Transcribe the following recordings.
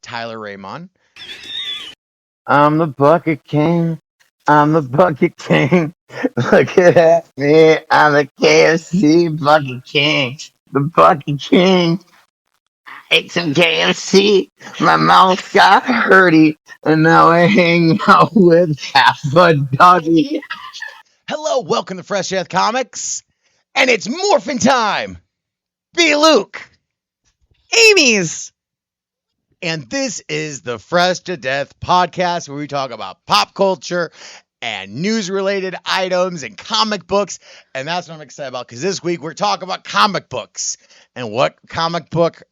Tyler Raymond. I'm the Bucket King. I'm the Bucket King. Look at me. I'm the KFC Bucket King. The Bucket King. Ate some KFC. My mouth got hurty. And now I hang out with half a doggy. Hello, welcome to Fresh Death Comics. And it's morphin' time. Be Luke. Amy's. And this is the Fresh to Death podcast where we talk about pop culture and news-related items and comic books. And that's what I'm excited about because this week we're talking about comic books. And what comic book?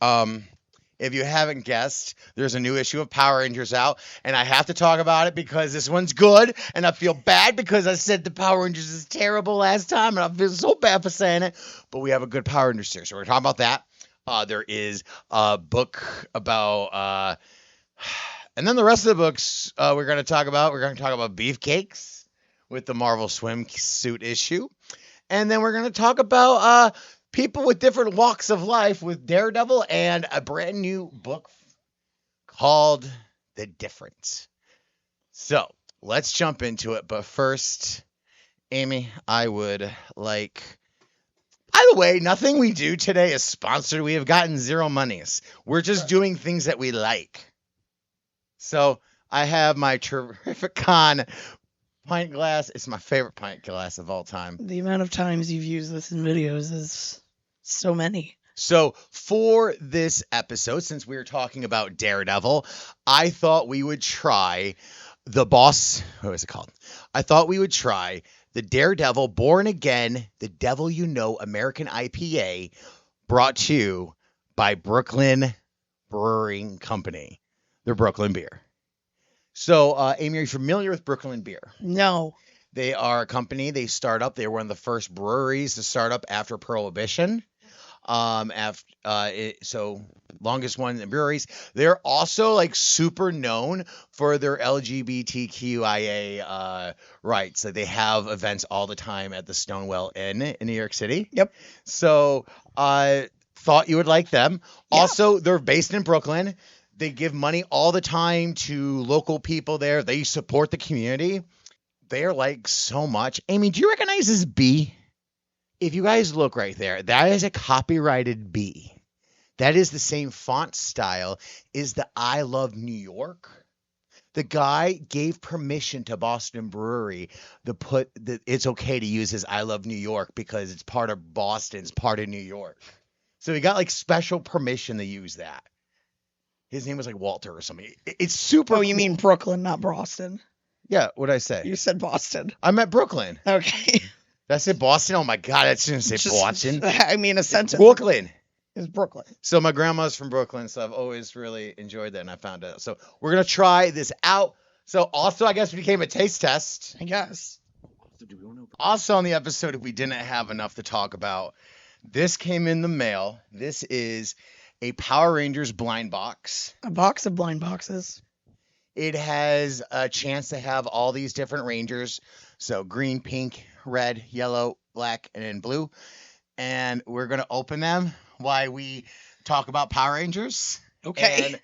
If you haven't guessed, there's a new issue of Power Rangers out. And I have to talk about it because this one's good. And I feel bad because I said the Power Rangers is terrible last time. And I feel so bad for saying it. But we have a good Power Rangers series. So we're talking about that. There is a book about, and then the rest of the books we're going to talk about beefcakes with the Marvel Swimsuit issue. And then we're going to talk about people with different walks of life with Daredevil and a brand new book called The Difference. So let's jump into it. But first, Amy, I would like... By the way, nothing we do today is sponsored. We have gotten zero monies. We're just doing things that we like. So I have my Terrific Con pint glass. It's my favorite pint glass of all time. The amount of times you've used this in videos is so many. So for this episode, since we were talking about Daredevil, I thought we would try the boss. What was it called? I thought we would try the Daredevil Born Again, the Devil You Know American IPA, brought to you by Brooklyn Brewing Company, their Brooklyn beer. So, Amy, are you familiar with Brooklyn Beer? No. They are a company. They were one of the first breweries to start up after Prohibition. So longest one in breweries. They're also like super known for their LGBTQIA rights. Like they have events all the time at the Stonewall Inn in New York City. Yep. So I thought you would like them. Yeah. Also, they're based in Brooklyn. They give money all the time to local people there. They support the community. They're like so much. Amy, do you recognize this bee? If you guys look right there, that is a copyrighted bee. That is the same font style as the I Love New York. The guy gave permission to Boston Brewery to put that it's okay to use his I Love New York because it's part of Boston, it's part of New York. So he got like special permission to use that. His name was like Walter or something. It's super. Oh, you mean Brooklyn, not Boston? Yeah, what'd I say? You said Boston. I meant Brooklyn. Okay. Did I say Boston? Oh my God, I shouldn't say Boston. I mean, a sentence. Brooklyn. Is Brooklyn. So my grandma's from Brooklyn, so I've always really enjoyed that, and I found out. So we're going to try this out. So also, I guess it became a taste test. I guess. Also on the episode, we didn't have enough to talk about. This came in the mail. This is a Power Rangers blind box. A box of blind boxes. It has a chance to have all these different Rangers. So green, pink, red, yellow, black, and then blue. And we're going to open them while we talk about Power Rangers. Okay. And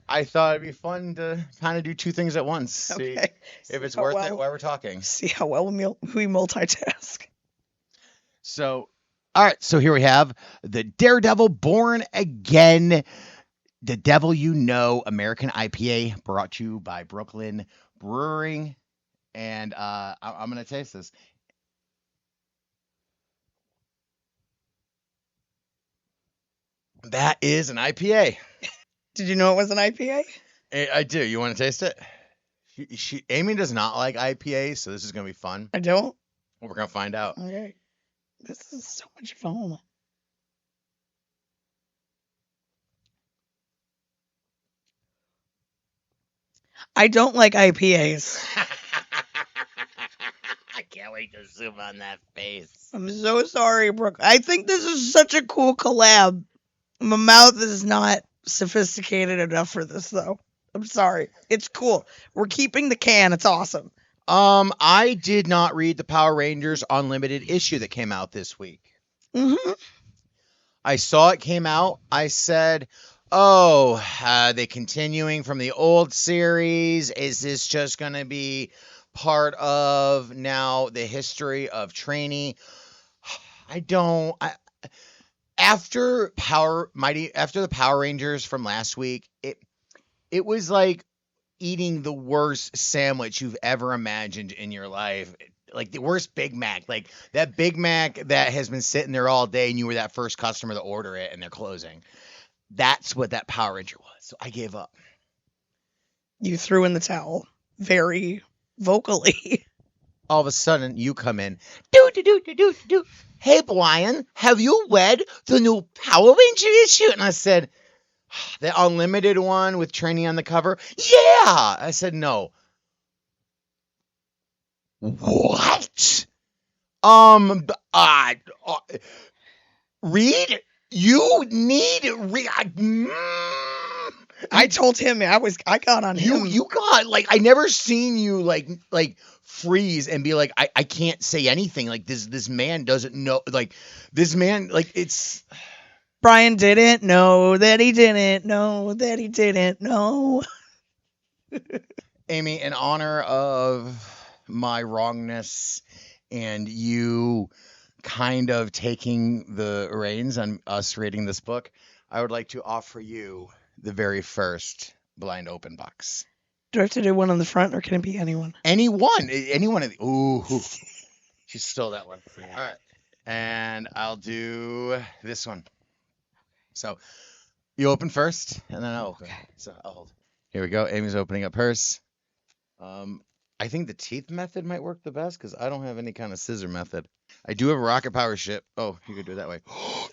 I thought it'd be fun to kind of do two things at once. Okay. See if it's worth it while we're talking. See how well we multitask. So, all right. So here we have the Daredevil Born Again, the Devil You Know American IPA, brought to you by Brooklyn Brewing. And I'm going to taste this. That is an IPA. Did you know it was an IPA? I do. You want to taste it? Amy does not like IPAs, so this is going to be fun. I don't? Well, we're going to find out. Okay. This is so much fun. I don't like IPAs. I can't wait to zoom on that face. I'm so sorry, Brooke. I think this is such a cool collab. My mouth is not sophisticated enough for this, though. I'm sorry. It's cool. We're keeping the can. It's awesome. I did not read the Power Rangers Unlimited issue that came out this week. Mm-hmm. I saw it came out. I said, They continuing from the old series? Is this just going to be part of now the history of trainee? I don't. After the Power Rangers from last week, it was like eating the worst sandwich you've ever imagined in your life. Like the worst Big Mac, like that Big Mac that has been sitting there all day and you were that first customer to order it and they're closing. That's what that Power Ranger was. So I gave up. You threw in the towel very vocally. All of a sudden you come in. Do. Hey, Brian, have you read the new Power Ranger issue? And I said, the unlimited one with Trainee on the cover? Yeah. I said, no. What? Read? You need read. I told him I got on him. You got like I never seen you like freeze and be like I can't say anything. Like this man doesn't know. Like this man like it's. Brian didn't know that he didn't know that he didn't know. Amy, in honor of my wrongness and you kind of taking the reins on us reading this book, I would like to offer you the very first blind open box. Do I have to do one on the front or can it be anyone? Any one of the. Ooh, she stole that one. All right, and I'll do this one. So you open first, and then I'll open. Okay. So I'll hold. Here we go. Amy's opening up hers. I think the teeth method might work the best because I don't have any kind of scissor method. I do have a rocket power ship. Oh, you could do it that way.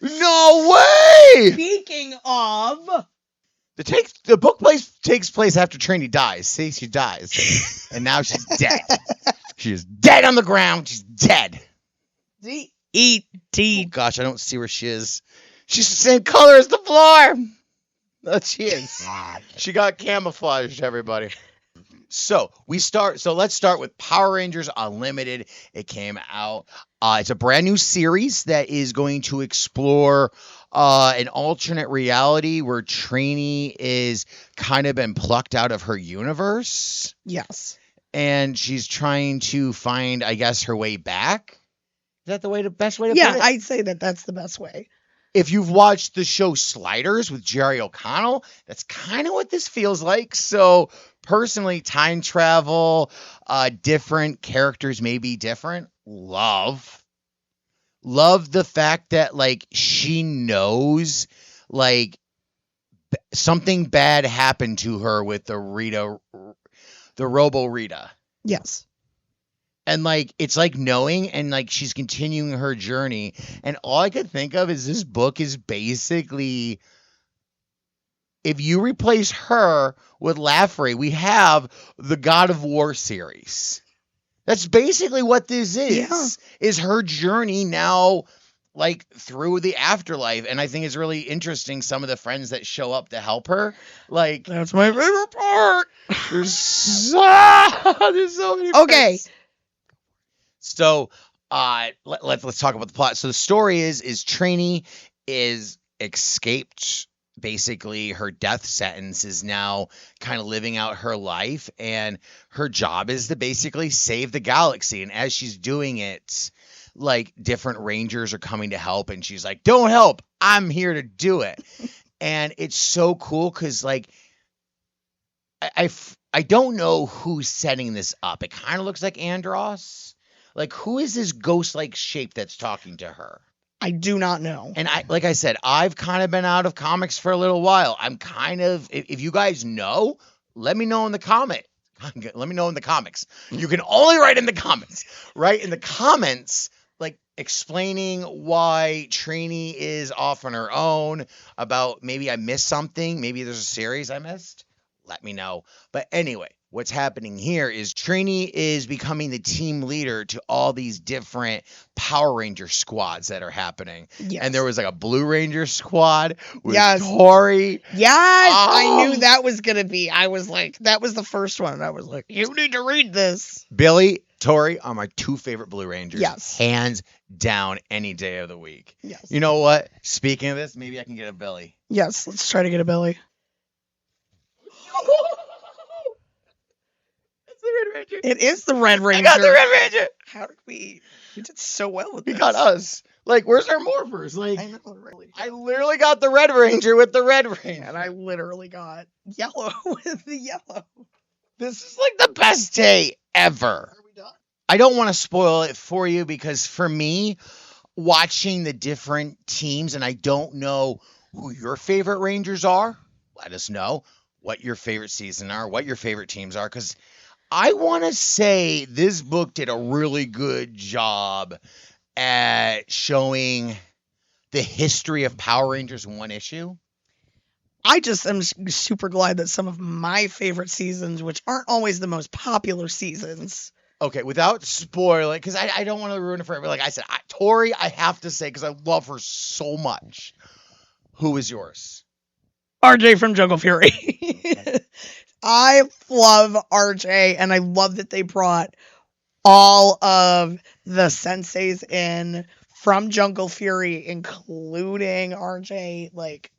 No way! Speaking of, the book takes place after Trini dies. See, she dies, and now she's dead. She is dead on the ground. She's dead. D-E-T. Oh gosh, I don't see where she is. She's the same color as the floor. That she is. She got camouflaged, everybody. So let's start with Power Rangers Unlimited. It came out. It's a brand new series that is going to explore an alternate reality where Trini is kind of been plucked out of her universe. Yes. And she's trying to find, I guess, her way back. Is that the best way to put it? Yeah, I'd say that's the best way. If you've watched the show Sliders with Jerry O'Connell, that's kind of what this feels like. So personally, time travel, different characters may be different. Love the fact that like she knows like something bad happened to her with the Robo Rita. Yes. And like it's like knowing and like she's continuing her journey. And all I could think of is this book is basically if you replace her with Laffrey, we have the God of War series. That's basically what this is. Yeah. Is her journey now like through the afterlife. And I think it's really interesting some of the friends that show up to help her. Like that's my favorite part. There's so many okay. Friends. So let's talk about the plot. So the story is Trini is escaped. Basically, her death sentence is now kind of living out her life, and her job is to basically save the galaxy. And as she's doing it, like different Rangers are coming to help, and she's like, "Don't help! I'm here to do it." And it's so cool because like I don't know who's setting this up. It kind of looks like Andros. Like, who is this ghost-like shape that's talking to her? I do not know. And like I said, I've kind of been out of comics for a little while. I'm kind of, if you guys know, let me know in the comment. Let me know in the comics. You can only write in the comments. Write in the comments, like explaining why Trini is off on her own, about maybe I missed something. Maybe there's a series I missed. Let me know. But anyway. What's happening here is Trini is becoming the team leader to all these different Power Ranger squads that are happening. Yes. And there was like a Blue Ranger squad with Tori. Yes, oh. I knew that was going to be. I was like, that was the first one. I was like, you need to read this. Billy, Tori are my two favorite Blue Rangers. Yes. Hands down, any day of the week. Yes. You know what? Speaking of this, maybe I can get a Billy. Yes, let's try to get a Billy. It's the Red Ranger. It is the Red Ranger. I got the Red Ranger. How did we did so well with We this? got us. Like, where's our morphers? Like, I know, really. I literally got the Red Ranger with the Red Ranger. And I literally got yellow with the yellow. This is like the best day ever. Are we done? I don't want to spoil it for you because for me, watching the different teams, and I don't know who your favorite Rangers are, let us know what your favorite season are, what your favorite teams are, because I want to say this book did a really good job at showing the history of Power Rangers in one issue. I just am super glad that some of my favorite seasons, which aren't always the most popular seasons. Okay, without spoiling, because I don't want to ruin it for everybody. Like I said, Tori, I have to say, because I love her so much. Who is yours? RJ from Jungle Fury. I love RJ, and I love that they brought all of the senseis in from Jungle Fury, including RJ. Like,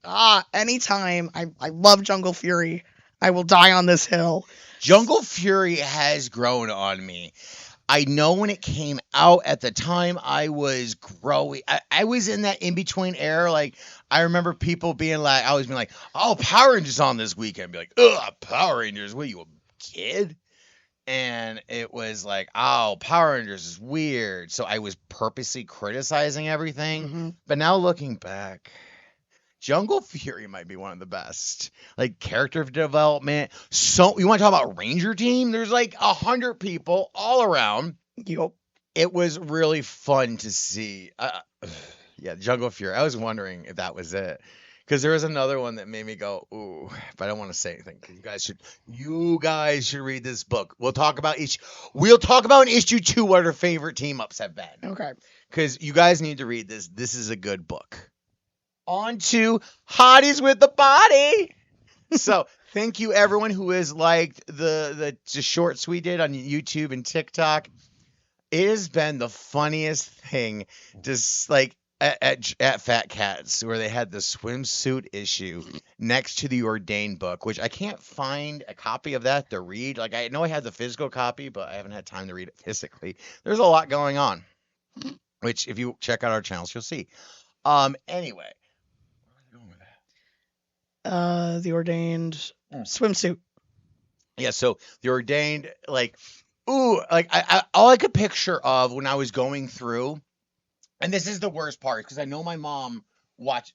anytime. I love Jungle Fury. I will die on this hill. Jungle Fury has grown on me. I know when it came out at the time, I was growing. I was in that in-between era. Like, I remember people being like, I always being like, oh, Power Rangers on this weekend. Be like, ugh, Power Rangers, what, you a kid? And it was like, oh, Power Rangers is weird. So I was purposely criticizing everything. Mm-hmm. But now looking back, Jungle Fury might be one of the best. Like, character development. So you want to talk about Ranger Team? There's like 100 people all around. Yup. It was really fun to see. Yeah, Jungle Fury. I was wondering if that was it. Because there was another one that made me go, ooh, but I don't want to say anything. You guys should read this book. We'll talk about in issue 2 what our favorite team ups have been. Okay. Because you guys need to read this. This is a good book. On to Hotties with the Body. So thank you everyone who has liked the shorts we did on YouTube and TikTok. It has been the funniest thing, just like at Fat Cats, where they had the swimsuit issue next to the Ordained book, which I can't find a copy of that to read. Like, I know I had the physical copy, but I haven't had time to read it physically. There's a lot going on, which if you check out our channels, you'll see. Anyway. The Ordained swimsuit. Yeah, so the Ordained, like, ooh, like I all I could picture of when I was going through, and this is the worst part because I know my mom watched.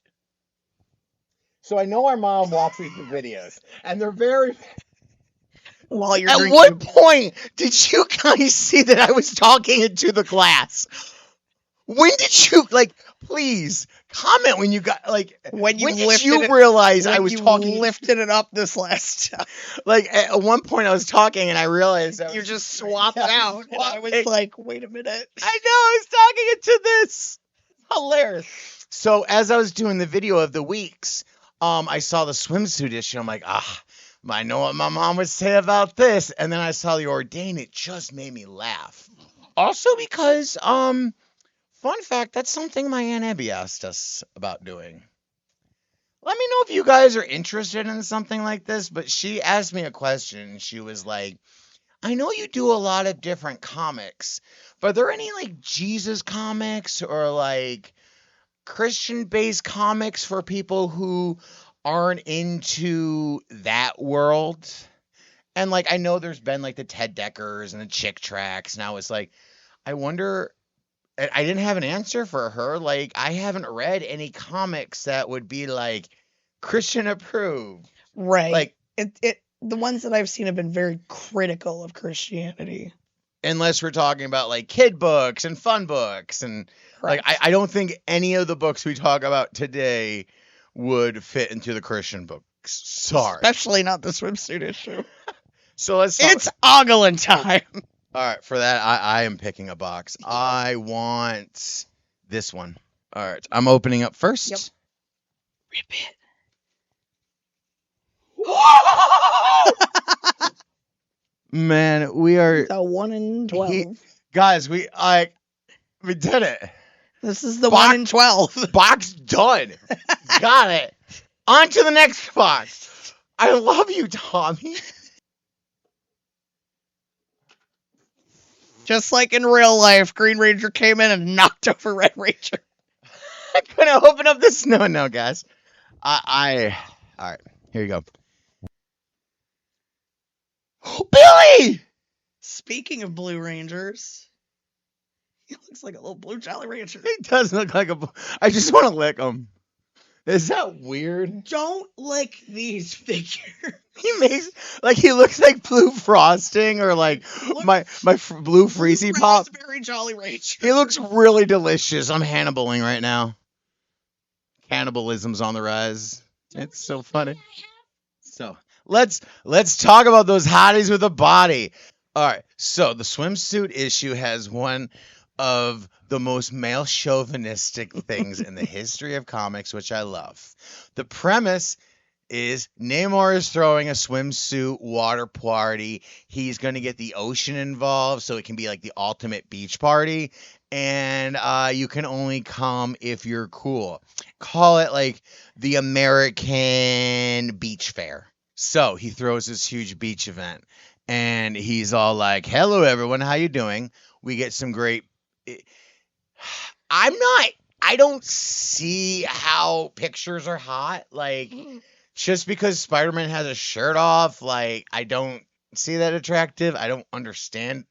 So I know our mom watches the videos, and they're very. While you're At drinking. what point did you guys see that I was talking into the glass? When did you, like, please comment when you got, like, when did you realize I was talking? Lifted it up this last time. Like, at one point I was talking and I realized You just swapped it out. And I was like, wait a minute. I know, I was talking into this. Hilarious. So as I was doing the video of the weeks, I saw the swimsuit issue. I'm like, I know what my mom would say about this. And then I saw the Ordained. It just made me laugh. Also because, fun fact, that's something my Aunt Abby asked us about doing. Let me know if you guys are interested in something like this, but she asked me a question. She was like, I know you do a lot of different comics, but are there any, like, Jesus comics or, like, Christian-based comics for people who aren't into that world? And, like, I know there's been, like, the Ted Deckers and the Chick Tracks, and I was like, I wonder... I didn't have an answer for her. Like, I haven't read any comics that would be, like, Christian approved. Right. Like, the ones that I've seen have been very critical of Christianity. Unless we're talking about, like, kid books and fun books. And, Correct. like, I don't think any of the books we talk about today would fit into the Christian books. Sorry. Especially not the swimsuit issue. So let's talk. It's ogling time. All right, for that, I am picking a box. I want this one. All right, I'm opening up first. Yep. Rip it. Whoa! Man, we are The 1 in 12. guys. We did it. This is the Box- 1 in 12. Box done. Got it. On to the next box. I love you, Tommy. Just like in real life, Green Ranger came in and knocked over Red Ranger. I'm gonna open up this. No, guys. All right. Here you go. Billy. Speaking of Blue Rangers, he looks like a little blue Jolly Rancher. He does look like a. I just want to lick him. Is that weird? Don't lick these figures. He looks like blue frosting or like my blue freezy pop. Raspberry Jolly Rancher. He looks really delicious. I'm Hannibaling right now. Cannibalism's on the rise. It's so funny. So let's talk about those hotties with a body. All right. So the swimsuit issue has one of the most male chauvinistic things in the history of comics, which I love. The premise is Namor is throwing a swimsuit water party. He's going to get the ocean involved so it can be like the ultimate beach party. And you can only come if you're cool. Call it like the American beach fair. So he throws this huge beach event. And he's all like, hello, everyone. How you doing? We get some great... I don't see how pictures are hot. Like, just because Spider-Man has a shirt off, like, I don't see that attractive. I don't understand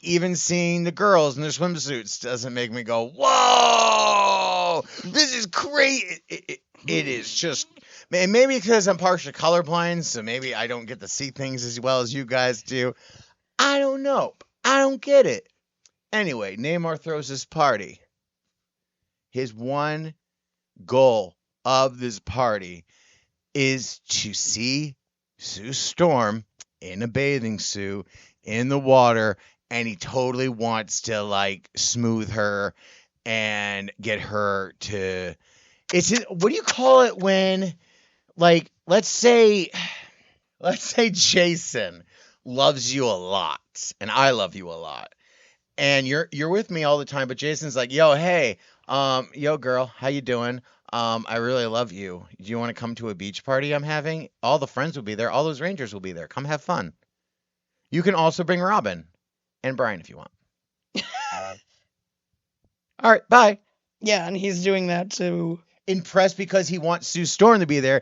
even seeing the girls in their swimsuits doesn't make me go, whoa, this is great. It is just, man, maybe because I'm partially colorblind, so maybe I don't get to see things as well as you guys do. I don't know. I don't get it. Anyway, Namor throws this party. His one goal of this party is to see Sue Storm in a bathing suit in the water, and he totally wants to like smooth her and get her to. What do you call it when, like, let's say Jason loves you a lot, and I love you a lot. And you're with me all the time, but Jason's like, yo, hey, yo, girl, how you doing? I really love you. Do you want to come to a beach party I'm having? All the friends will be there. All those Rangers will be there. Come have fun. You can also bring Robin and Brian if you want. All right, bye. Yeah, and he's doing that to impressed because he wants Sue Storm to be there.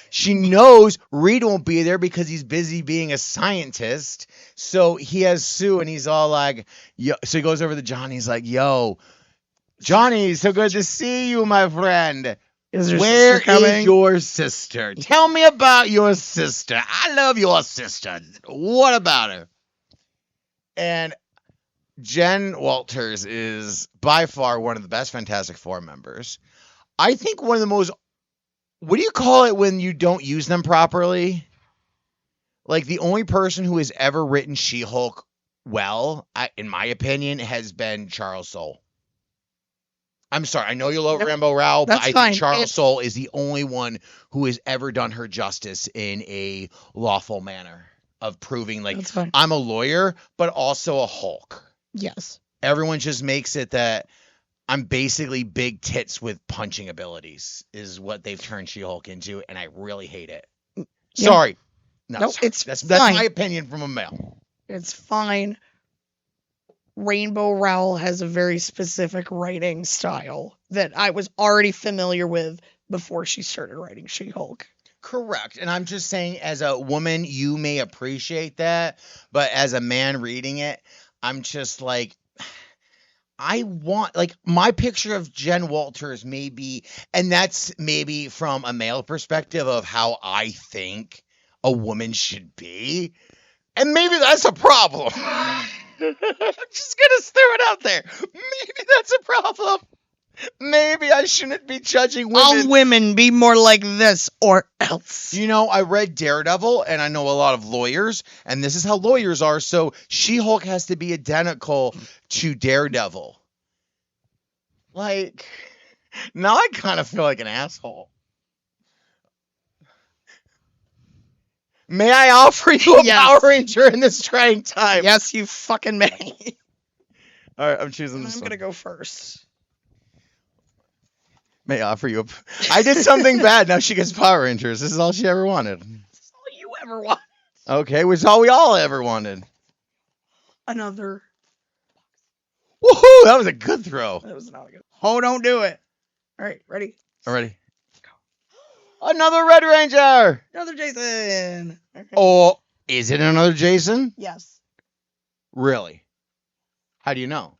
She knows Reed won't be there because he's busy being a scientist. So he has Sue, and he's all like, yo. So he goes over to Johnny. He's like, yo, Johnny, so good to see you, my friend. Where is your sister? Tell me about your sister. I love your sister. What about her? And Jen Walters is by far one of the best Fantastic Four members. I think one of the most, what do you call it when you don't use them properly? Like, the only person who has ever written She-Hulk well, in my opinion, has been Charles Soule. I'm sorry, I know you love Rambo Rowell, but I think Charles Soule is the only one who has ever done her justice in a lawful manner of proving, like, I'm a lawyer, but also a Hulk. Yes. Everyone just makes it that I'm basically big tits with punching abilities is what they've turned She-Hulk into, and I really hate it. Yeah. Sorry. No, sorry. That's my opinion from a male. It's fine. Rainbow Rowell has a very specific writing style that I was already familiar with before she started writing She-Hulk. Correct. And I'm just saying, as a woman, you may appreciate that, but as a man reading it, I'm just like, I want, like, my picture of Jen Walters maybe, and that's maybe from a male perspective of how I think a woman should be. And maybe that's a problem. I'm just going to throw it out there. Maybe that's a problem. Maybe I shouldn't be judging women. All women be more like this or else. You know, I read Daredevil, and I know a lot of lawyers, and this is how lawyers are, so She-Hulk has to be identical to Daredevil. Like, now I kind of feel like an asshole. May I offer you a Yes. Power Ranger in this trying time? Yes, you fucking may. All right, I'm choosing And this I'm one. gonna go first. May I offer you a... I did something bad. Now she gets Power Rangers. This is all she ever wanted. That's all you ever want. Okay, which is all we all ever wanted. Another. Woohoo! That was a good throw. That was not a good. Oh, don't do it. All right, ready? Already. Another Red Ranger. Another Jason. Okay. Oh, is it another Jason? Yes. Really? How do you know?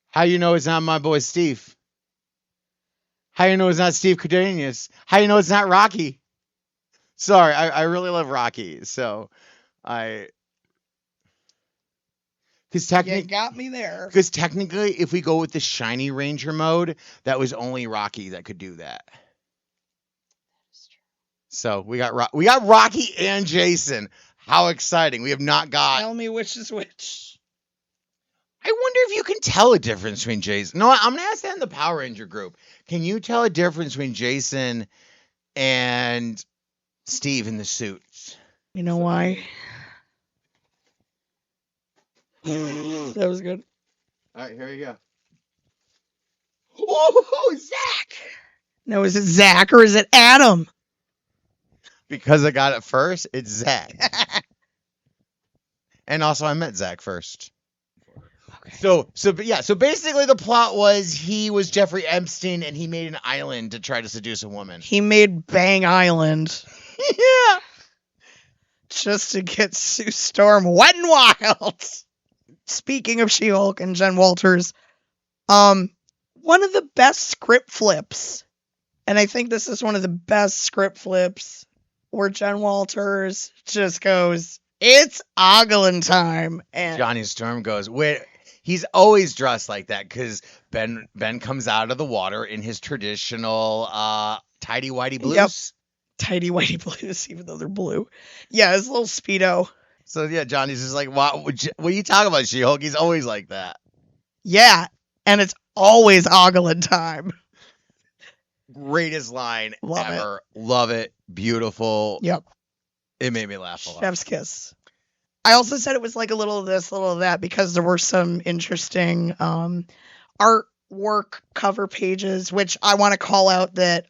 How do you know it's not my boy Steve? How do you know it's not Steve Cardenas? How do you know it's not Rocky? Sorry, I really love Rocky, so I... Because You got me there. technically, if we go with the Shiny Ranger mode, that was only Rocky that could do that. So we got Rocky and Jason. How exciting! We have not got. Tell me which is which. I wonder if you can tell a difference between Jason. No, I'm gonna ask that in the Power Ranger group. Can you tell a difference between Jason and Steve in the suits? You know why? That was good. All right, here you go. Oh, Zach! No, is it Zach or is it Adam? Because I got it first, it's Zach. And also, I met Zach first. Okay. So basically the plot was he was Jeffrey Epstein and he made an island to try to seduce a woman. He made Bang Island Yeah. just to get Sue Storm wet and wild. Speaking of She-Hulk and Jen Walters, one of the best script flips, and I think this is one of the best script flips, where Jen Walters just goes, "It's ogling time," and Johnny Storm goes, wait, he's always dressed like that because Ben comes out of the water in his traditional tidy whitey blues. Yep. Tidy whitey blues, even though they're blue. Yeah, his little Speedo. So yeah, Johnny's just like, what are you talking about, She-Hulk? He's always like that. Yeah, and it's always ogling time. Greatest line Love ever. Love it. Beautiful. Yep. It made me laugh a lot. Chef's kiss. I also said it was like a little of this, a little of that, because there were some interesting artwork cover pages, which I want to call out that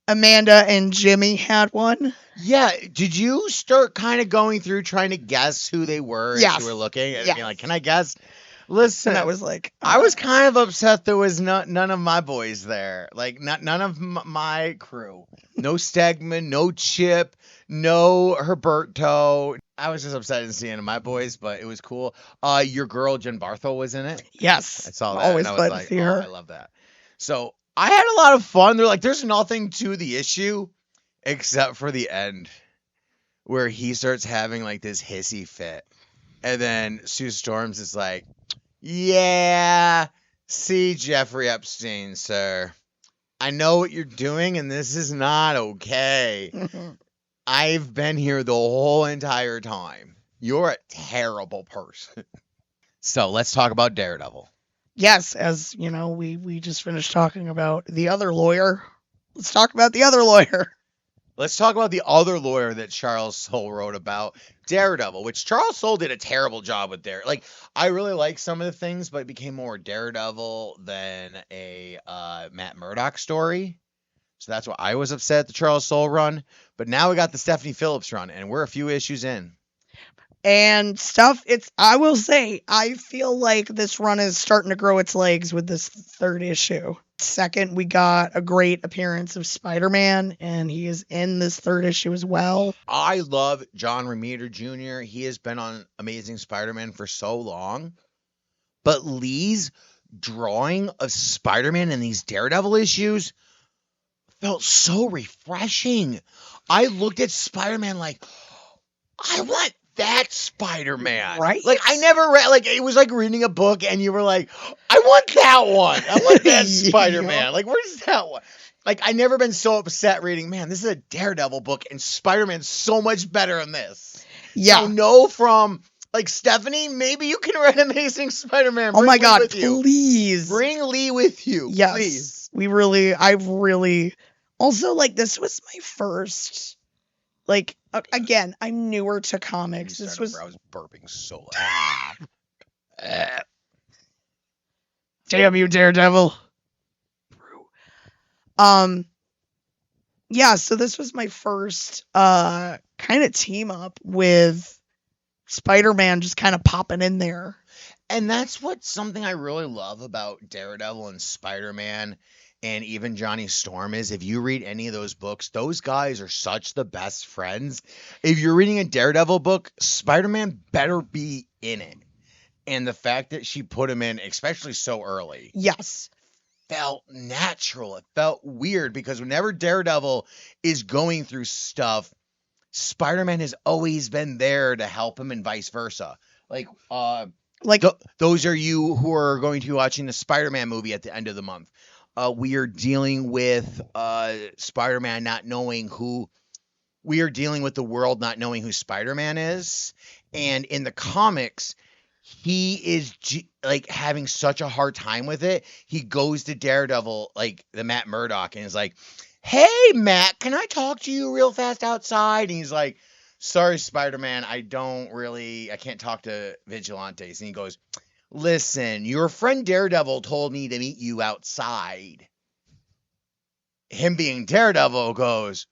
Amanda and Jimmy had one. Yeah, did you start kind of going through trying to guess who they were as Yes. you were looking? And Yes. being like, can I guess? Listen, And that was like, I was kind of upset there was none of my boys there. Like, none of my crew. No Stegman, no Chip, no Herberto. I was just upset I didn't see any of my boys, but it was cool. Your girl, Jen Barthel, was in it. yes. I saw that. Always and I glad was to like, see oh, her. I love that. So I had a lot of fun. They're like, there's nothing to the issue except for the end where he starts having like this hissy fit. And then Sue Storms is like, yeah, see, Jeffrey Epstein, sir. I know what you're doing, and this is not okay. I've been here the whole entire time. You're a terrible person. So let's talk about Daredevil. Yes, as you know, we just finished talking about the other lawyer. Let's talk about the other lawyer. Let's talk about the other lawyer that Charles Soule wrote about, Daredevil, which Charles Soule did a terrible job with there. Like, I really like some of the things, but it became more Daredevil than a Matt Murdock story. So that's why I was upset at the Charles Soule run. But now we got the Stephanie Phillips run, and we're a few issues in. And stuff, I will say, I feel like this run is starting to grow its legs with this third issue. Second, we got a great appearance of Spider-Man, and he is in this third issue as well. I love John Romita Jr. He has been on Amazing Spider-Man for so long. But Lee's drawing of Spider-Man in these Daredevil issues felt so refreshing. I looked at Spider-Man like, I want that Spider-Man. Right? Like, I never read, like, it was like reading a book and you were like, I want that one. I want that Yeah. Spider-Man. Like, where's that one? Like, I never been so upset reading, man, this is a Daredevil book and Spider-Man's so much better than this. Yeah. So no from, like, Stephanie, maybe you can write Amazing Spider-Man. Oh Bring my Lee God, with you. please. Bring Lee with you, Yes. please. Also, like, this was my first Like, again, I'm newer to comics. You This start was. over. I was burping so loud. Damn you, Daredevil. Yeah, so this was my first kind of team up with Spider-Man just kind of popping in there. And that's what something I really love about Daredevil and Spider-Man and even Johnny Storm is if you read any of those books, those guys are such the best friends. If you're reading a Daredevil book, Spider-Man better be in it. And the fact that she put him in, especially so early, Yes. felt natural. It felt weird because whenever Daredevil is going through stuff, Spider-Man has always been there to help him and vice versa. Like, those are you who are going to be watching the Spider-Man movie at the end of the month. We are dealing with Spider-Man not knowing who. We are dealing with the world not knowing who Spider-Man is, and in the comics, he is like having such a hard time with it. He goes to Daredevil, like the Matt Murdock, and is like, "Hey, Matt, can I talk to you real fast outside?" And he's like, "Sorry, Spider-Man, I can't talk to vigilantes." And he goes, "Listen, your friend Daredevil told me to meet you outside." Him being Daredevil goes,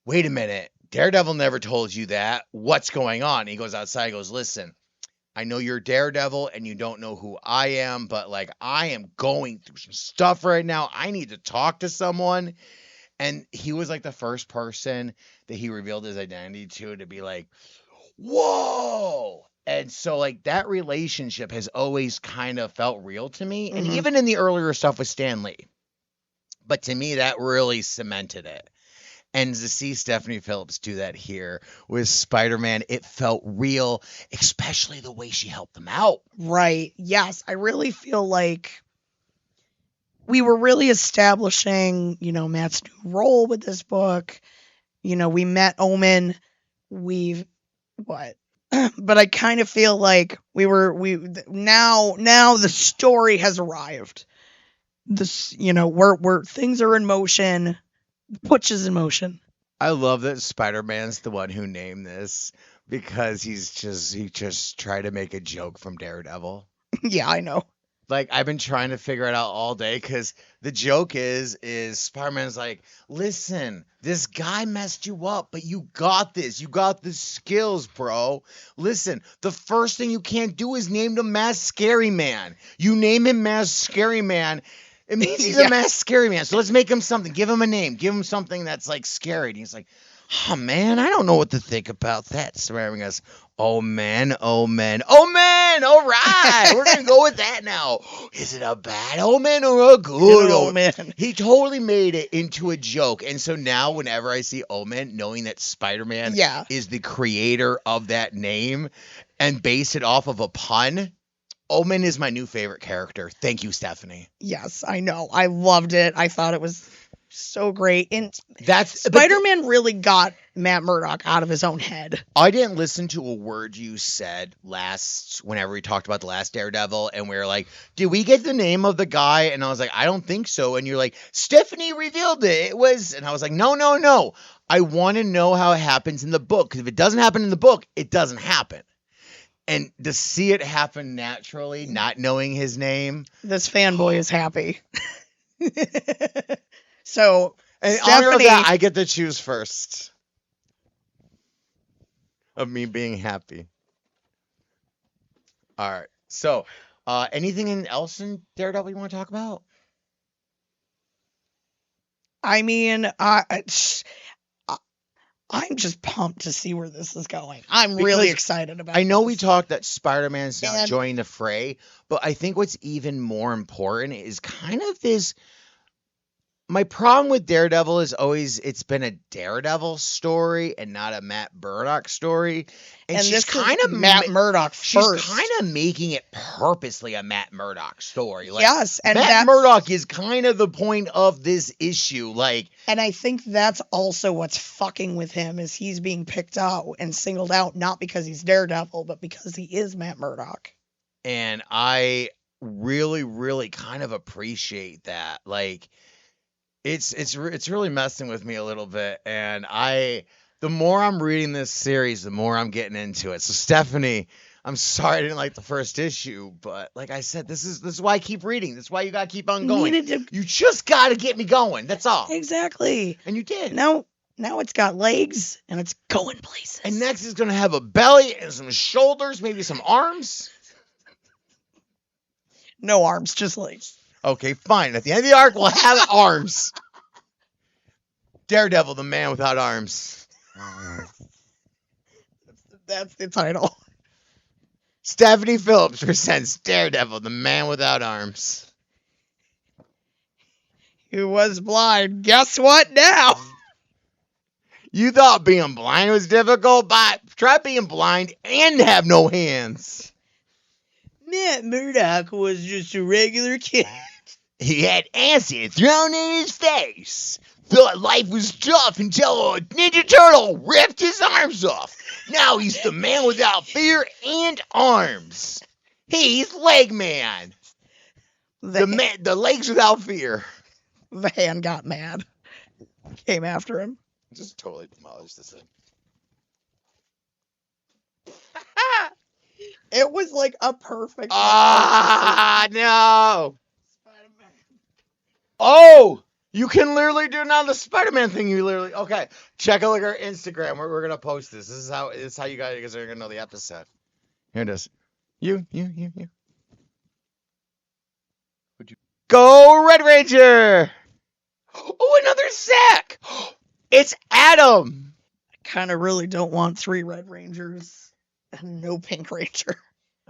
"Wait a minute, Daredevil never told you that. What's going on?" And he goes outside, goes, "Listen, I know you're Daredevil and you don't know who I am, but like I am going through some stuff right now. I need to talk to someone." And he was like the first person that he revealed his identity to be like, whoa. And so like that relationship has always kind of felt real to me. And even in the earlier stuff with Stan Lee. But to me, that really cemented it. And to see Stephanie Phillips do that here with Spider-Man, it felt real, especially the way she helped them out. Right. Yes. I really feel like we were really establishing, Matt's new role with this book. We met Omen. What? But I kind of feel like now the story has arrived. This, where things are in motion. Putsch is in motion. I love that Spider-Man's the one who named this because he just tried to make a joke from Daredevil. Yeah, I know. Like I've been trying to figure it out all day because the joke is Spider-Man's like, "Listen, this guy messed you up, but you got this. You got the skills, bro. Listen, the first thing you can't do is name him Mass Scary Man. You name him Mass Scary Man, it means he's a Mass Scary Man. So let's make him something. Give him a name. Give him something that's like scary." And he's like, "Oh man, I don't know what to think about that." Spider-Man goes, "Oh man. All right, we're gonna go with that now. Is it a bad omen or a good omen?" He totally made it into a joke, and so now whenever I see Omen, knowing that Spider-Man is the creator of that name and base it off of a pun, Omen is my new favorite character. Thank you, Stephanie. Yes, I know. I loved it. I thought it was so great. And Spider-Man really got Matt Murdock out of his own head. I didn't listen to a word you said whenever we talked about the last Daredevil, and we were like, "Did we get the name of the guy?" And I was like, "I don't think so." And you're like, "Stephanie revealed it. It was," and I was like, No. I want to know how it happens in the book, because if it doesn't happen in the book, it doesn't happen. And to see it happen naturally, not knowing his name. This fanboy is happy. So, in honor of that, I get to choose first. Of me being happy. All right. So, anything else in Daredevil you want to talk about? I mean, I'm just pumped to see where this is going. I'm really excited about it. I know we talked that Spider-Man's now joining the fray, but I think what's even more important is kind of this. My problem with Daredevil is always it's been a Daredevil story and not a Matt Murdock story. And she's kind of Matt Murdock first. She's kind of making it purposely a Matt Murdock story. Like, yes, and Matt Murdock is kind of the point of this issue. Like, and I think that's also what's fucking with him is he's being picked out and singled out not because he's Daredevil, but because he is Matt Murdock. And I really, really kind of appreciate that. Like, it's really messing with me a little bit, and the the more I'm reading this series, the more I'm getting into it. So Stephanie, I'm sorry I didn't like the first issue, but like I said, this is why I keep reading. This is why you gotta keep on going. You just gotta get me going. That's all. Exactly. And you did. Now it's got legs and it's going places. And next it's gonna have a belly and some shoulders, maybe some arms. No arms, just legs. Okay, fine. At the end of the arc, we'll have arms. Daredevil, the man without arms. That's the title. Stephanie Phillips presents Daredevil, the man without arms. Who was blind? Guess what now? You thought being blind was difficult, but try being blind and have no hands. Matt Murdock was just a regular kid. He had acid thrown in his face. Thought life was tough until a Ninja Turtle ripped his arms off. Now he's the man without fear and arms. He's Leg Man. The legs without fear. The hand got mad. Came after him. Just totally demolished this thing. It was like a perfect. No. Spider-Man. Oh, you can literally do now the Spider-Man thing. Okay. Check out our Instagram. We're gonna post this. This is how you guys are gonna know the episode. Here it is. You. Would you go Red Ranger? Oh, another sack. It's Adam. I kind of really don't want 3 Red Rangers and no Pink Ranger.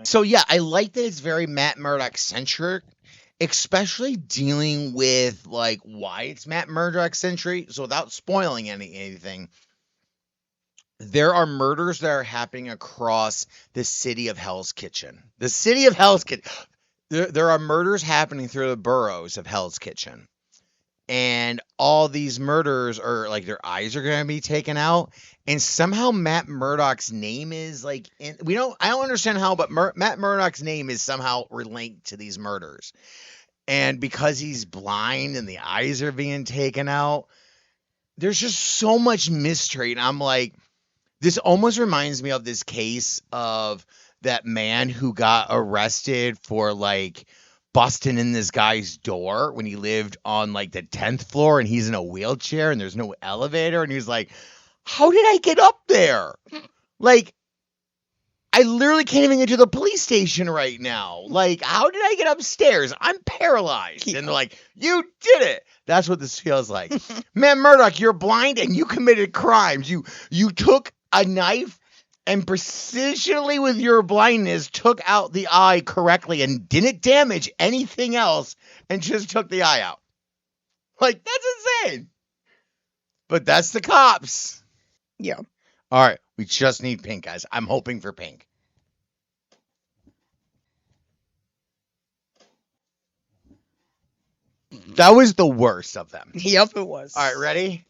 So yeah, I like that it's very Matt Murdock centric, especially dealing with like why it's Matt Murdock centric. So without spoiling anything, there are murders that are happening across the city of Hell's Kitchen. The city of Hell's Kitchen. There are murders happening through the boroughs of Hell's Kitchen. And all these murders are like their eyes are going to be taken out. And somehow Matt Murdock's name is like, I don't understand how, but Matt Murdock's name is somehow linked to these murders. And because he's blind and the eyes are being taken out, there's just so much mystery. And I'm like, this almost reminds me of this case of that man who got arrested for like busting in this guy's door when he lived on like the 10th floor and he's in a wheelchair and there's no elevator. And he's like, how did I get up there? Like, I literally can't even get to the police station right now. Like, how did I get upstairs? I'm paralyzed. And they're like, you did it. That's what this feels like. Matt Murdock, you're blind and you committed crimes. You took a knife and precisionally with your blindness took out the eye correctly and didn't damage anything else and just took the eye out. Like, that's insane. But that's the cops. Yeah. All right. We just need pink, guys. I'm hoping for pink. That was the worst of them. Yep, it was. All right, ready?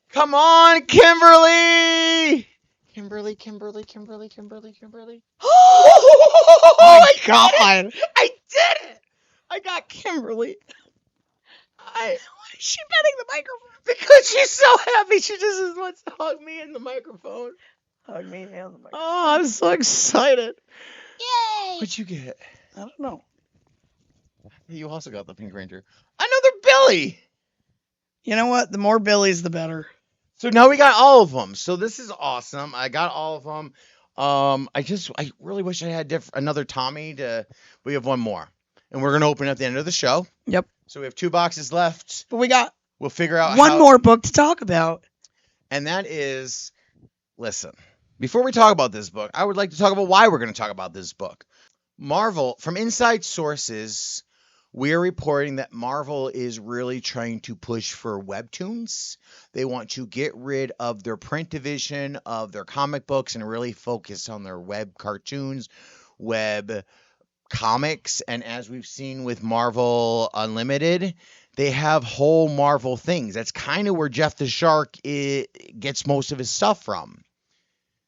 Come on, Kimberly! Kimberly. Oh my god! I did it! I got Kimberly. Why is she petting the microphone? Because she's so happy. She just wants to hug me in the microphone. Hug me in the microphone. Oh, I'm so excited. Yay! What'd you get? I don't know. You also got the Pink Ranger. Another Billy! You know what? The more Billies, the better. So now we got all of them. So this is awesome. I got all of them. I really wish I had another Tommy. We have one more. And we're going to open at the end of the show. Yep. So we have 2 boxes left. But We'll figure out one more book to talk about. And that is, listen, before we talk about this book, I would like to talk about why we're going to talk about this book. Marvel, from inside sources, we're reporting that Marvel is really trying to push for webtoons. They want to get rid of their print division of their comic books and really focus on their web cartoons, web comics. And as we've seen with Marvel Unlimited, they have whole Marvel things. That's kind of where Jeff the Shark gets most of his stuff from.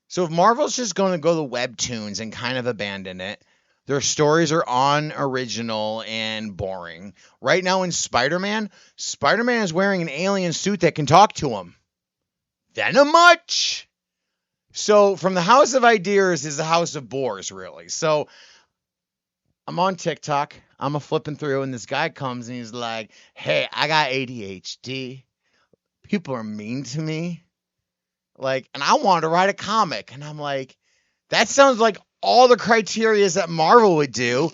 So if Marvel's just going to go the webtoons and kind of abandon it, their stories are unoriginal and boring. Right now in Spider-Man is wearing an alien suit that can talk to him. then a much. So from the house of ideas is the house of bores, really. So I'm on TikTok. I'm a flipping through, and this guy comes and he's like, "Hey, I got ADHD. People are mean to me. Like, and I wanted to write a comic." And I'm like, that sounds like all the criterias that Marvel would do.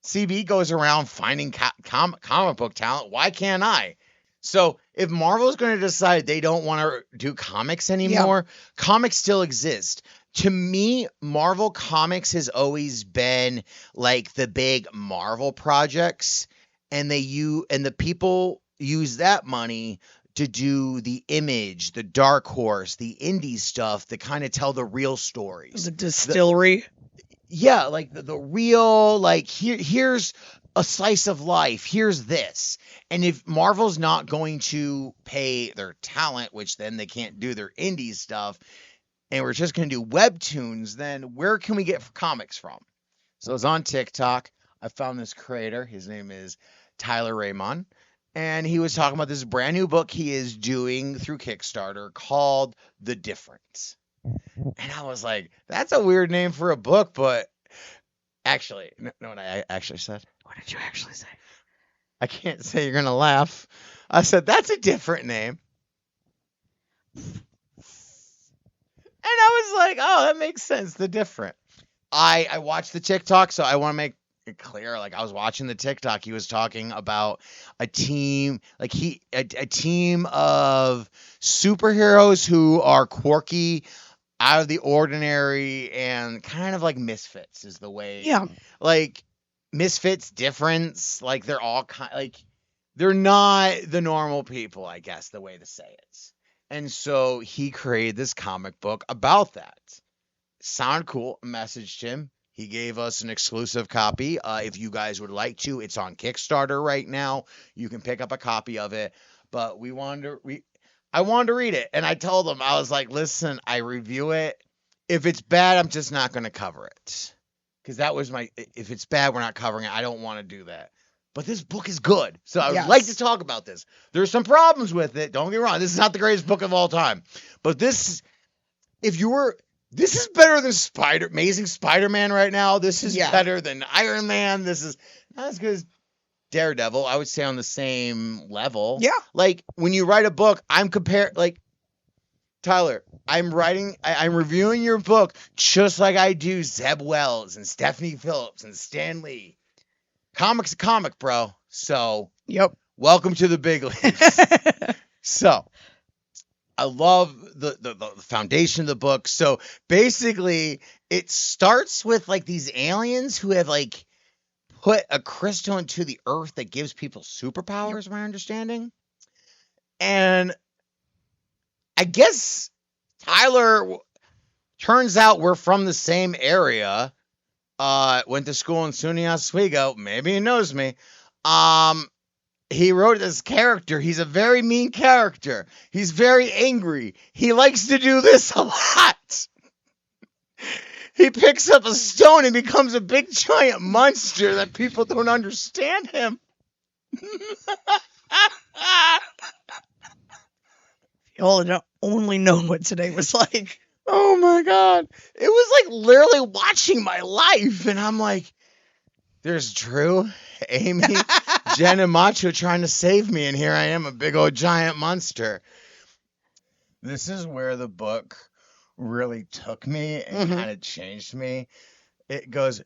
CB goes around finding comic book talent. Why can't I? So if Marvel's going to decide they don't want to do comics anymore, comics still exist. To me, Marvel Comics has always been like the big Marvel projects, and the people use that money to do the Image, the Dark Horse, the indie stuff that kind of tell the real stories. The distillery. Yeah, like the real, like here's a slice of life. Here's this. And if Marvel's not going to pay their talent, which then they can't do their indie stuff, and we're just going to do webtoons, then where can we get comics from? So I was on TikTok. I found this creator. His name is Tyler Raymond. And he was talking about this brand new book he is doing through Kickstarter called The Difference. And I was like, that's a weird name for a book, but actually, know what I actually said? What did you actually say? I can't say, you're going to laugh. I said, that's a different name. And I was like, oh, that makes sense. The Different. I watched the TikTok, so I want to make it clear. Like, I was watching the TikTok. He was talking about a team, like a team of superheroes who are quirky, out of the ordinary, and kind of like misfits is the way. Yeah. Like misfits, difference. Like they're all they're not the normal people, I guess, the way to say it. And so he created this comic book about that. Sound cool. Messaged him. He gave us an exclusive copy. If you guys would like to, it's on Kickstarter right now. You can pick up a copy of it. But I wanted to read it, and I told him, I was like, listen, I review it. If it's bad, I'm just not going to cover it. Because that was if it's bad, we're not covering it. I don't want to do that. But this book is good, so I would like to talk about this. There's some problems with it. Don't get me wrong. This is not the greatest book of all time. But this is better than Amazing Spider-Man right now. This is better than Iron Man. This is not as good as Daredevil. I would say on the same level. Yeah. Like when you write a book, like Tyler, I'm reviewing your book just like I do Zeb Wells and Stephanie Phillips and Stan Lee. Comic's a comic, bro. So welcome to the big leagues. So I love the foundation of the book. So basically it starts with like these aliens who have like put a crystal into the earth that gives people superpowers, my understanding. And I guess Tyler, turns out we're from the same area. Went to school in SUNY Oswego. Maybe he knows me. He wrote this character. He's a very mean character. He's very angry. He likes to do this a lot. He picks up a stone and becomes a big giant monster that people don't understand him. Y'all only know what today was like. Oh my God. It was like literally watching my life. And I'm like, there's Drew, Amy, Jen, and Macho trying to save me. And here I am, a big old giant monster. This is where the book really took me and kind of changed me. It goes,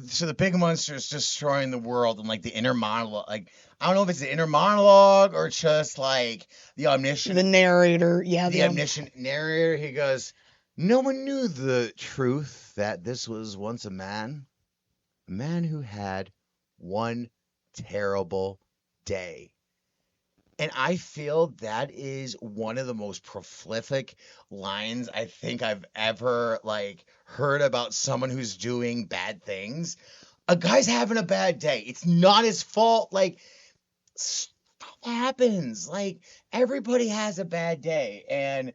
so the big monster is destroying the world, and like the inner monologue, like I don't know if it's the inner monologue or just like the omniscient, the narrator, the omniscient narrator. He goes, no one knew the truth that this was once a man who had one terrible day. And I feel that is one of the most prolific lines I think I've ever like heard about someone who's doing bad things. A guy's having a bad day. It's not his fault. Like, stuff happens. Like, everybody has a bad day. And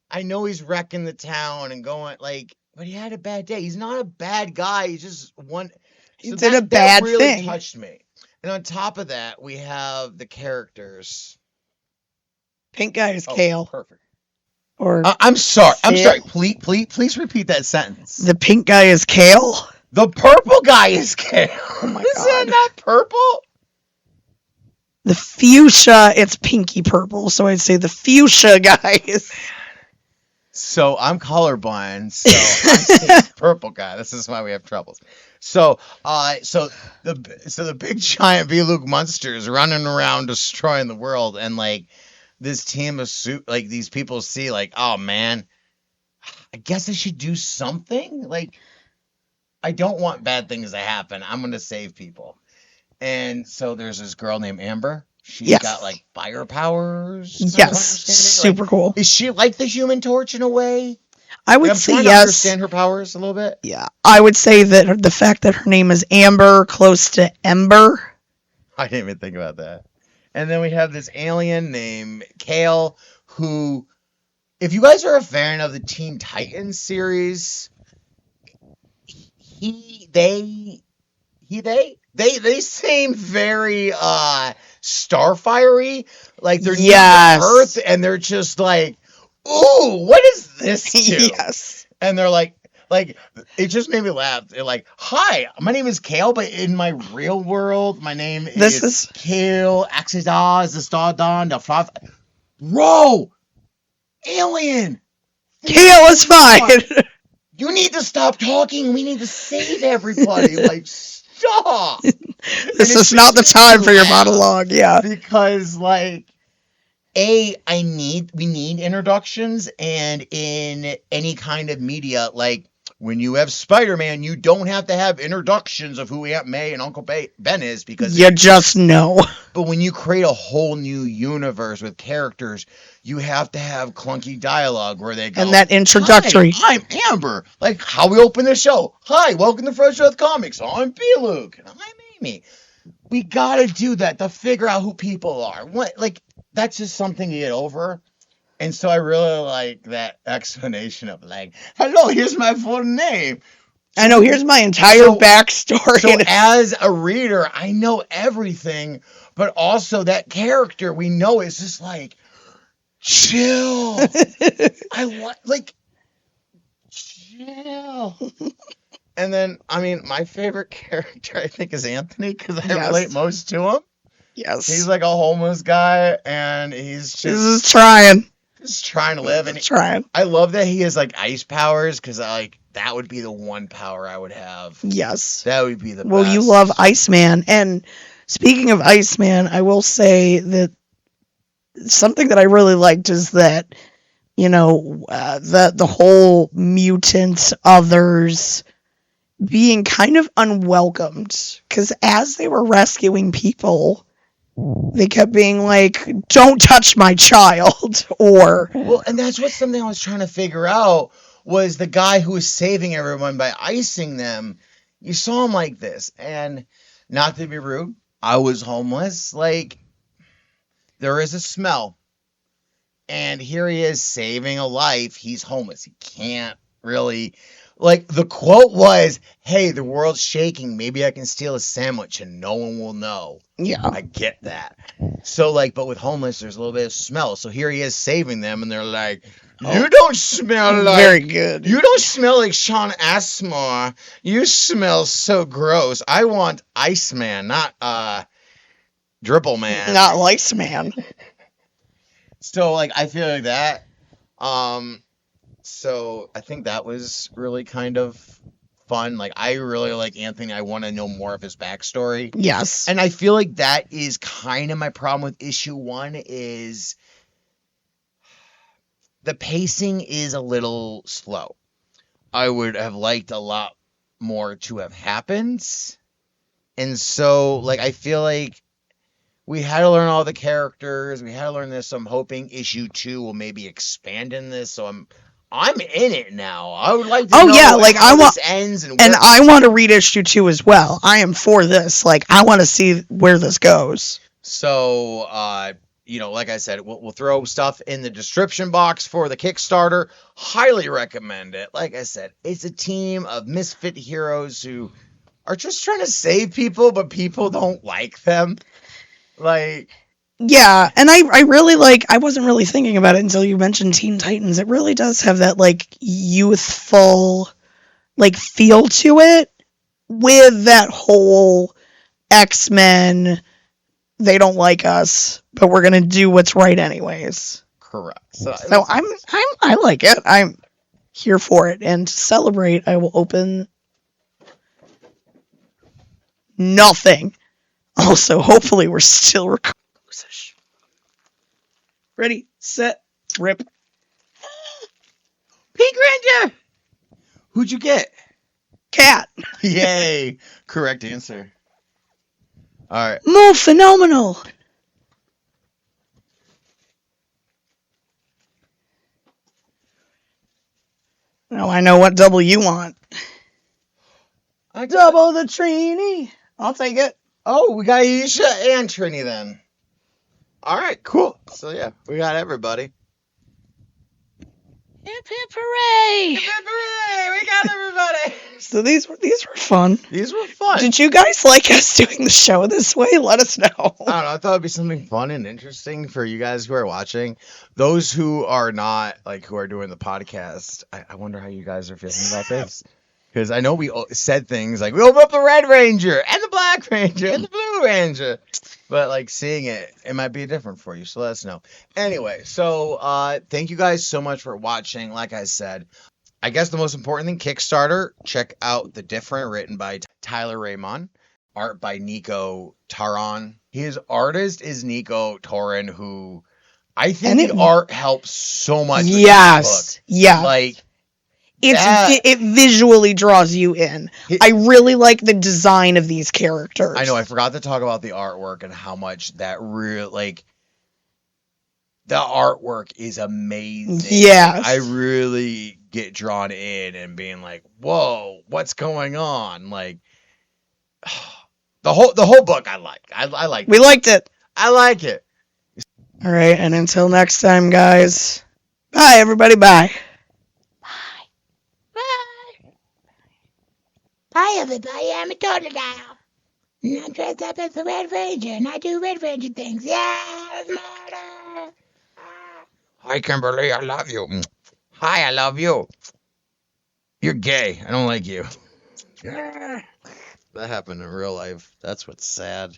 I know he's wrecking the town and going like, but he had a bad day. He's not a bad guy. He's just one. He did a bad really thing. Touched me. And on top of that, we have the characters. Pink guy is Kale. Perfect. Or I'm sorry. I'm Say sorry. it. Please repeat that sentence. the pink guy is Kale? The purple guy is Kale. Oh my Is that God. not purple? The fuchsia, it's pinky purple, so I'd say the fuchsia guy is. So I'm colorblind, so I say purple guy. This is why we have troubles. So the big giant Bluke monsters running around destroying the world, and like this team of like these people see like, oh man, I guess I should do something. Like, I don't want bad things to happen. I'm gonna save people. And so there's this girl named Amber. She's Yes. got like fire powers. is what I'm Yes, understanding. super Like, cool. is she like the Human Torch in a way? I would I'm say trying to yes. understand her powers a little bit. Yeah, I would say that the fact that her name is Amber, close to Ember. I didn't even think about that. And then we have this alien named Kale, who, if you guys are a fan of the Teen Titans series, they seem very Starfire-y. Like they're new Yes. to Earth, and they're just like, ooh, what is this do? Yes. And they're like it just made me laugh. They're like, hi, my name is Kale, but in my real world, my name This is is- Kale Axidaz, the Star Dawn, the Froth. Bro, alien, Kale is fine. you need to stop talking. We need to save everybody. Like, stop. This is not the time for your monologue. Yeah. Because like, we need introductions, and in any kind of media, like when you have Spider-Man, you don't have to have introductions of who Aunt May and Uncle Ben is, because You just know. but when you create a whole new universe with characters, you have to have clunky dialogue where they go, And that introductory. Hi, I'm Amber. Like how we open the show. Hi, welcome to Freshtodeathcomics. I'm Bluke. And I'm Amy. We gotta do that to figure out who people are. What, like, that's just something to get over. And so I really like that explanation of like, hello, here's my full name. I know, here's my entire So- backstory. So as a reader, I know everything, but also that character we know is just like, chill. Chill. And then, I mean, my favorite character, I think, is Anthony, because I Yes. relate most to him. Yes. He's like a homeless guy, and he's This just is trying. trying to live. And Trying. I love that he has like ice powers, because like that would be the one power I would have. Yes. That would be the Well, best. you love Iceman. And speaking of Iceman, I will say that something that I really liked is that, you know, the whole mutant others being kind of unwelcomed. Because as they were rescuing people, they kept being like, don't touch my child. Or, Well, and that's what something I was trying to figure out was the guy who was saving everyone by icing them. You saw him like this, and not to be rude, I was homeless. Like, there is a smell, and here he is saving a life. He's homeless. He can't really. Like, the quote was, hey, the world's shaking. Maybe I can steal a sandwich and no one will know. yeah. I get that. So, like, but with homeless, there's a little bit of smell. So here he is saving them, and they're like, you don't smell like... Very good. You don't smell like Sean Asmore. You smell so gross. I want Iceman, not, Dribble Man. Not Iceman. So, like, I feel like that. So I think that was really kind of fun. Like, I really like Anthony. I want to know more of his backstory. Yes. And I feel like that is kind of my problem with issue 1 is the pacing is a little slow. I would have liked a lot more to have happened. And so, like, I feel like we had to learn all the characters. We had to learn this. So I'm hoping issue 2 will maybe expand in this. So I'm in it now. I would like to Oh, know yeah, like, how I want- this ends and And where- I want to read issue 2 as well. I am for this. Like, I want to see where this goes. So, you know, like I said, we'll throw stuff in the description box for the Kickstarter. Highly recommend it. Like I said, it's a team of misfit heroes who are just trying to save people, but people don't like them. Like, Yeah, and I really I wasn't really thinking about it until you mentioned Teen Titans. It really does have that youthful feel to it with that whole X-Men, they don't like us, but we're going to do what's right anyways. Correct. So I like it. I'm here for it, and to celebrate, I will open nothing. Also, hopefully we're still recording. Ready, set, rip. Pink Ranger! Who'd you get? Cat. Yay! Correct answer. All right. More phenomenal. Now I know what double you want. Double the Trini. I'll take it. Oh, we got Aisha and Trini then. All right, cool. So yeah, we got everybody. Hip hip hooray! Hip, hip, hooray! We got everybody. So these were fun. These were fun. Did you guys like us doing the show this way? Let us know. I don't know. I thought it'd be something fun and interesting for you guys who are watching. Those who are not, who are doing the podcast, I wonder how you guys are feeling about this. Because I know we said things like, we opened up the Red Ranger and the Black Ranger and the Blue Ranger. But, seeing it might be different for you. So let us know. Anyway, so thank you guys so much for watching. Like I said, I guess the most important thing, Kickstarter, check out The Different, written by Tyler Raymond. Art by Nico Taran. His artist is Nico Taran, who I think the art helps so much with this book. Yeah. It visually draws you in. I really like the design of these characters. I know, I forgot to talk about the artwork and how much that the artwork is amazing. Yes. I really get drawn in and being like, whoa, what's going on? The whole book I like. I like. We liked it. I like it. All right, and until next time, guys. Bye, everybody. Bye. Hi, everybody. I'm a turtle now. And I'm dressed up as the Red Ranger, and I do Red Ranger things. Yeah, murder. Hi, Kimberly. I love you. Hi, I love you. You're gay. I don't like you. That happened in real life. That's what's sad.